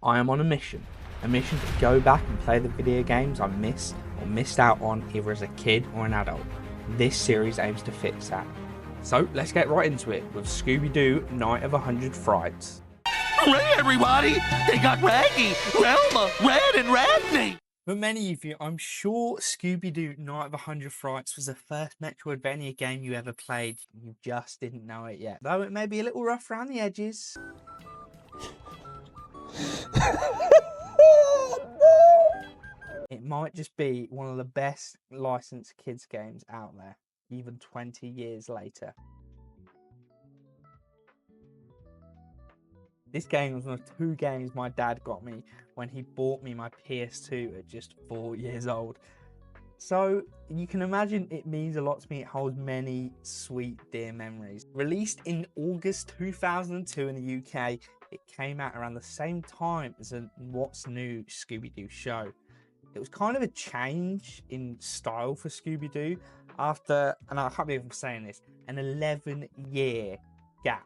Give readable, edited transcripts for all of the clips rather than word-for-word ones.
I am on a mission to go back and play the video games I missed or missed out on either as a kid or an adult. This series aims to fix that. So let's get right into it with Scooby-Doo Night of 100 Frights. Hooray, everybody! They got Raggy, Velma, Red, and Radney! For many of you, I'm sure Scooby-Doo Night of 100 Frights was the first Metroidvania game you ever played. You just didn't know it yet. Though it may be a little rough around the edges. It might just be one of the best licensed kids games out there, even 20 years later. This game was one of two games my dad got me when he bought me my PS2 at just 4 years old. So you can imagine it means a lot to me. It holds many sweet, dear memories. Released in August 2002 in the UK, it came out around the same time as a What's New Scooby-Doo show. It was kind of a change in style for Scooby-Doo after, and I can't believe I'm saying this, an 11-year gap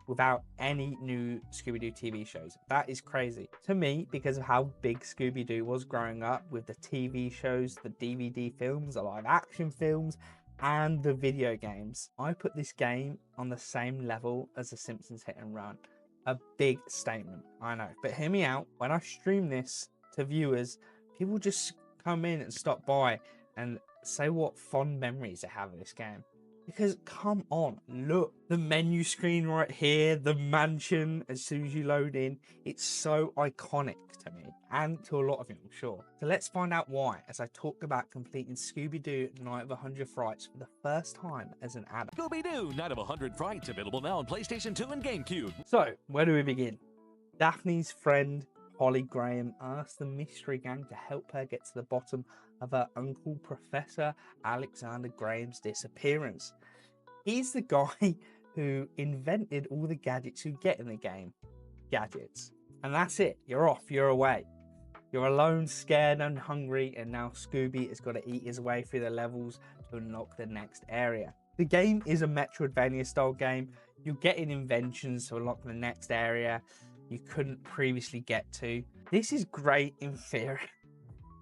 without any new Scooby-Doo TV shows. That is crazy to me because of how big Scooby-Doo was growing up with the TV shows, the DVD films, the live action films, and the video games. I put this game on the same level as The Simpsons Hit and Run. A big statement, I know. But hear me out, when I stream this to viewers, people just come in and stop by and say what fond memories they have of this game. Because come on, look, the menu screen right here, the mansion as soon as you load in, it's so iconic to me and to a lot of you, I'm sure. So let's find out why as I talk about completing Scooby-Doo Night of 100 Frights for the first time as an adult. Scooby-Doo Night of 100 Frights, available now on PlayStation 2 and GameCube. So, where do we begin? Daphne's friend Holly Graham asked the mystery gang to help her get to the bottom of her uncle Professor Alexander Graham's disappearance. He's the guy who invented all the gadgets you get in the game. Gadgets. And that's it. You're off. You're away. You're alone, scared and hungry, and now Scooby has got to eat his way through the levels to unlock the next area. The game is a Metroidvania style game. You're getting inventions to unlock the next area you couldn't previously get to. This is great in theory,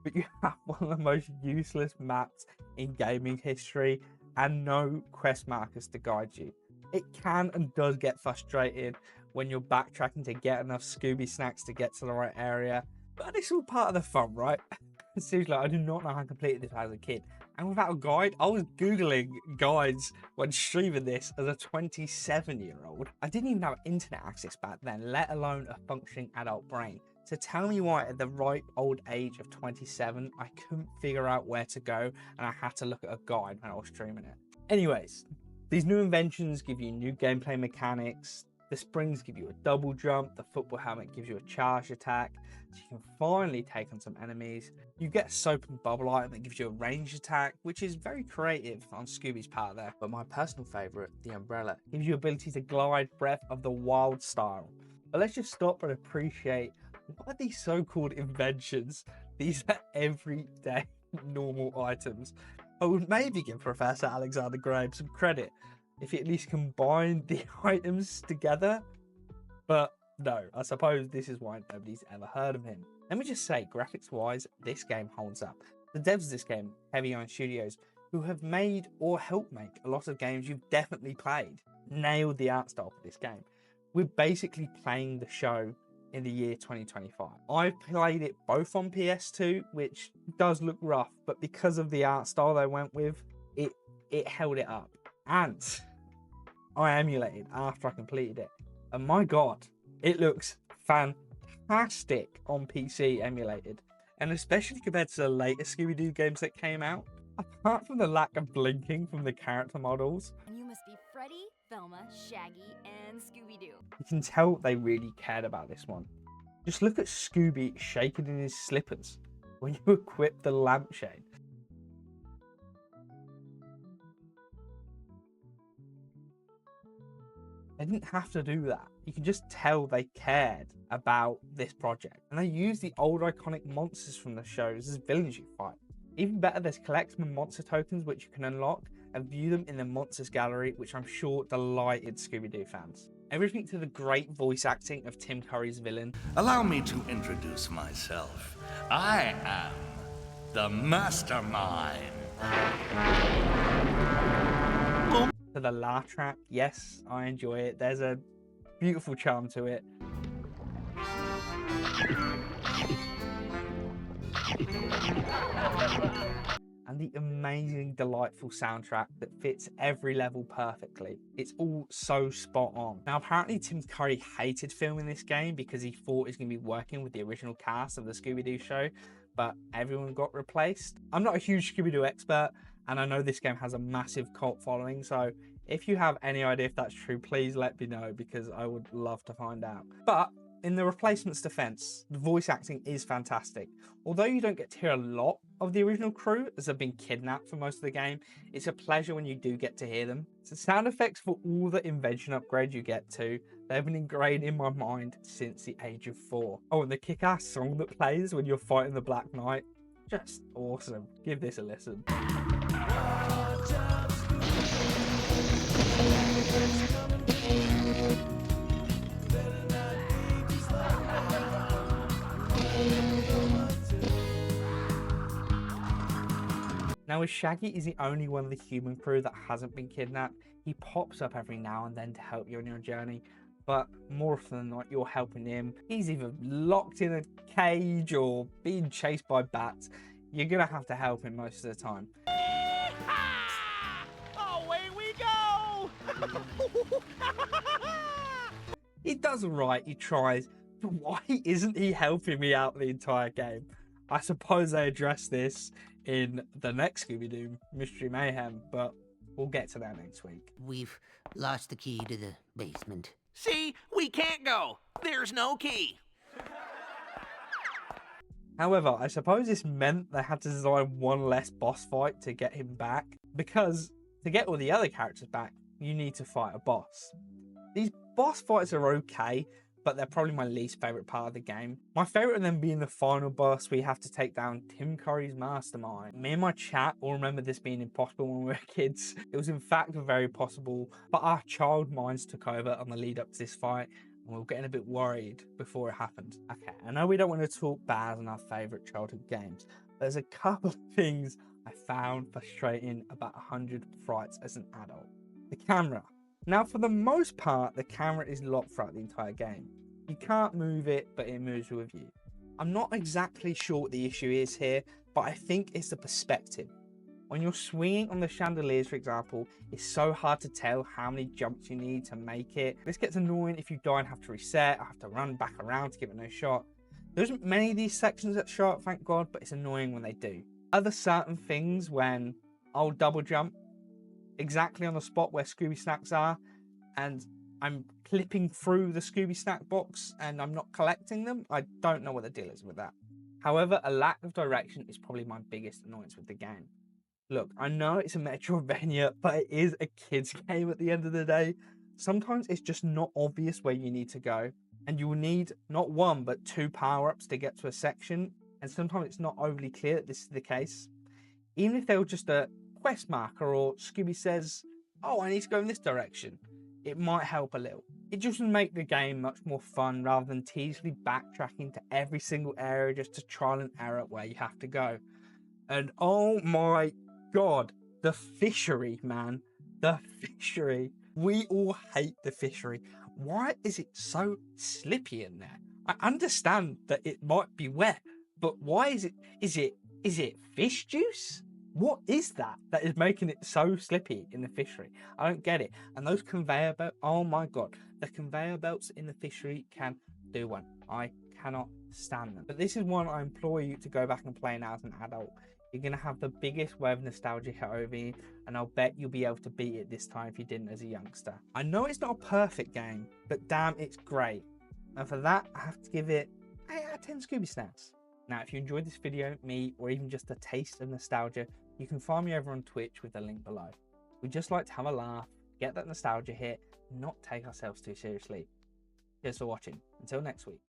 but you have one of the most useless maps in gaming history and no quest markers to guide you. It can and does get frustrating when you're backtracking to get enough Scooby snacks to get to the right area, but it's all part of the fun, right? Seriously, I do not know how I completed this as a kid. And without a guide, I was Googling guides when streaming this as a 27-year-old. I didn't even have internet access back then, let alone a functioning adult brain. So tell me why at the ripe old age of 27, I couldn't figure out where to go and I had to look at a guide when I was streaming it. Anyways, these new inventions give you new gameplay mechanics. The springs give you a double jump, the football helmet gives you a charge attack, so you can finally take on some enemies. You get a soap and bubble item that gives you a range attack, which is very creative on Scooby's part there. But my personal favourite, the umbrella, gives you ability to glide breath of the wild style. But let's just stop and appreciate what are these so-called inventions? These are everyday normal items. I would maybe give Professor Alexander Graham some credit if he at least combined the items together, but no, I suppose this is why nobody's ever heard of him. Let me just say, graphics wise, this game holds up. The devs of this game, Heavy Iron Studios, who have made or helped make a lot of games you've definitely played, nailed the art style for this game. We're basically playing the show in the year 2025. I've played it both on PS2, which does look rough, but because of the art style they went with, it held it up. And I emulated after I completed it, and my god, it looks fantastic on PC emulated, and especially compared to the later Scooby-Doo games that came out. Apart from the lack of blinking from the character models, And you must be Freddy, Velma, Shaggy, and Scooby-Doo. you can tell they really cared about this one. Just look at Scooby shaking in his slippers when you equip the lampshade. They didn't have to do that. You can just tell they cared about this project. And they used the old iconic monsters from the shows as villains you fight. Even better, there's collectible monster tokens which you can unlock and view them in the monsters gallery, which I'm sure delighted Scooby-Doo fans. Everything to the great voice acting of Tim Curry's villain. Allow me to introduce myself. I am the mastermind. To the laugh track, yes, I enjoy it. There's a beautiful charm to it. And the amazing, delightful soundtrack that fits every level perfectly. It's all so spot on. Now, apparently Tim Curry hated filming this game because he thought he was going to be working with the original cast of the Scooby-Doo show, but everyone got replaced. I'm not a huge Scooby-Doo expert, and I know this game has a massive cult following, so if you have any idea if that's true, please let me know, because I would love to find out. But in the replacement's defense, the voice acting is fantastic. Although you don't get to hear a lot of the original crew, as they've been kidnapped for most of the game, it's a pleasure when you do get to hear them. So sound effects for all the invention upgrades you get to, they've been ingrained in my mind since the age of 4. Oh, and the kick-ass song that plays when you're fighting the Black Knight, just awesome. Give this a listen. Now, as Shaggy is the only one of the human crew that hasn't been kidnapped, he pops up every now and then to help you on your journey, but more often than not, you're helping him. He's either locked in a cage or being chased by bats. You're gonna have to help him most of the time. Away we go! He does alright, he tries, but why isn't he helping me out the entire game? I suppose they address this in the next Scooby-Doo Mystery Mayhem, but we'll get to that next week. We've lost the key to the basement. See, we can't go. There's no key. However, I suppose this meant they had to design one less boss fight to get him back, because to get all the other characters back, you need to fight a boss. These boss fights are okay, but they're probably my least favourite part of the game. My favourite of them being the final boss where you have to take down Tim Curry's mastermind. Me and my chat all remember this being impossible when we were kids. It was in fact very possible, but our child minds took over on the lead up to this fight, and we were getting a bit worried before it happened. Okay, I know we don't want to talk bad on our favourite childhood games, but there's a couple of things I found frustrating about 100 Frights as an adult. The camera. Now, for the most part, the camera is locked throughout the entire game. You can't move it, but it moves with you. I'm not exactly sure what the issue is here, but I think it's the perspective. When you're swinging on the chandeliers, for example, it's so hard to tell how many jumps you need to make it. This gets annoying if you die and have to reset, or have to run back around to give it no shot. There isn't many of these sections that shot, thank God, but it's annoying when they do. Other certain things, when I'll double jump exactly on the spot where Scooby Snacks are, and I'm clipping through the Scooby Snack box and I'm not collecting them. I don't know what the deal is with that. However, a lack of direction is probably my biggest annoyance with the game. Look, I know it's a Metroidvania, but it is a kid's game at the end of the day. Sometimes it's just not obvious where you need to go, and you will need not one but 2 power-ups to get to a section, and sometimes it's not overly clear that this is the case. Even if they were just a quest marker, or Scooby says, oh, I need to go in this direction, it might help a little. It just would make the game much more fun rather than tediously backtracking to every single area just to trial and error where you have to go. And oh my God, the fishery, man. The fishery. We all hate the fishery. Why is it so slippy in there? I understand that it might be wet, but why is it fish juice? What is that is making it so slippy in the fishery? I don't get it. And those conveyor belts, oh my God, the conveyor belts in the fishery can do one. I cannot stand them. But this is one I implore you to go back and play now as an adult. You're going to have the biggest wave of nostalgia hit over you, and I'll bet you'll be able to beat it this time if you didn't as a youngster. I know it's not a perfect game, but damn, it's great. And for that, I have to give it 8 out of 10 Scooby Snacks. Now, if you enjoyed this video, me, or even just a taste of nostalgia, you can find me over on Twitch with the link below. We just like to have a laugh, get that nostalgia hit, and not take ourselves too seriously. Cheers for watching. Until next week.